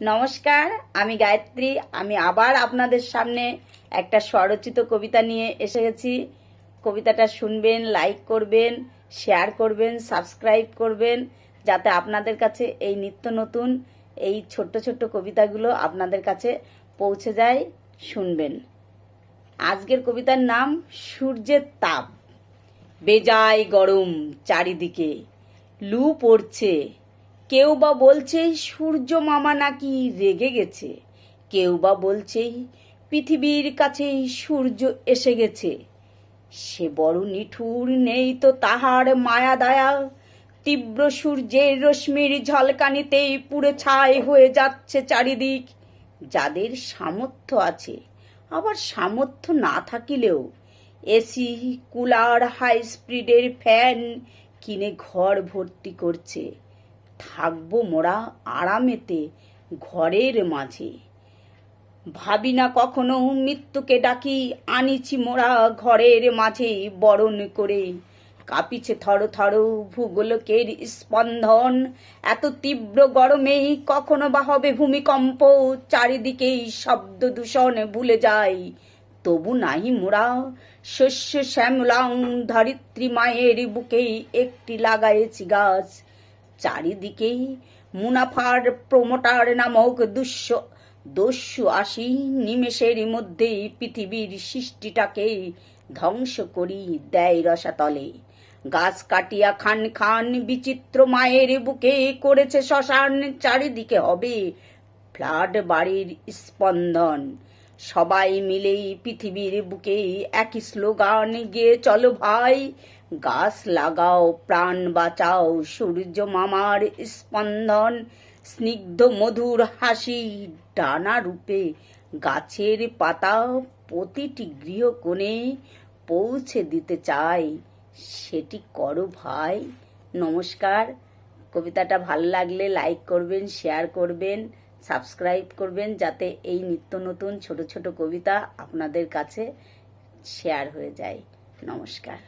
নমস্কার, আমি গায়ত্রী। আমি আবার আপনাদের সামনে একটা স্বরচিত কবিতা নিয়ে এসে গেছি। কবিতাটা শুনবেন, লাইক করবেন, শেয়ার করবেন, সাবস্ক্রাইব করবেন, যাতে আপনাদের কাছে এই নিত্য নতুন এই ছোট্ট ছোট্ট কবিতাগুলো আপনাদের কাছে পৌঁছে যায়। শুনবেন। আজকের কবিতার নাম সূর্যের তাপ। বেজায় গরম চারিদিকে, লু পড়ছে। কেউ বা বলছে সূর্য মামা নাকি রেগে গেছে, কেউ বা বলছে পৃথিবীর কাছে সূর্য এসে গেছে। সে বড় নিঠুর, নেই তো তাহার মায়া দয়া। তীব্র সূর্যের রশ্মির ঝলকানিতেই পুরো ছাই হয়ে যাচ্ছে চারিদিক। যাদের সামর্থ্য আছে, আবার সামর্থ্য না থাকিলেও এসি, কুলার, হাই স্পিডের ফ্যান কিনে ঘর ভর্তি করছে। থাকবো মোরা আরামেতে ঘরের মাঝে। ভাবি না কখনো মৃত্যুকে ডাকি, আনিছি মোরা ঘরের মাঝে বরণ করে। কাঁপিছে থর থর ভূগোলকের স্পন্দন, এত তীব্র গরমে কখনো বা হবে ভূমিকম্প। চারিদিকেই শব্দ দূষণ ভুলে যায়, তবু নাহি মোরা শস্য শ্যামলাং ধরিত্রী মায়ের বুকেই একটি লাগায়েছি গাছ। চারিদিকেই মুনাফার প্রমোটার নামক দস্যু আসি নিমেষের মধ্যেই পৃথিবীর সৃষ্টিটাকে ধ্বংস করি দেয় রসাতলে। গাছ কাটিয়া খান খান বিচিত্র মায়ের বুকে করেছে শ্মশান। চারিদিকে হবে ফ্লাড বাড়ির স্পন্দন। সবাই মিলেই পৃথিবীর বুকে একই স্লোগান গেয়ে চলো ভাই, গাছ লাগাও, প্রাণ বাঁচাও, সূর্য মামার স্পন্দন। স্নিগ্ধ মধুর হাসি ডানা রূপে গাছের পাতা প্রতিটি গৃহকোণে পৌঁছে দিতে চাই, সেটি করো ভাই। নমস্কার। কবিতাটা ভালো লাগলে লাইক করবেন, শেয়ার করবেন, সাবস্ক্রাইব করবেন, যাতে এই নিত্য নতুন ছোট ছোট কবিতা আপনাদের কাছে শেয়ার হয়ে যায়। নমস্কার।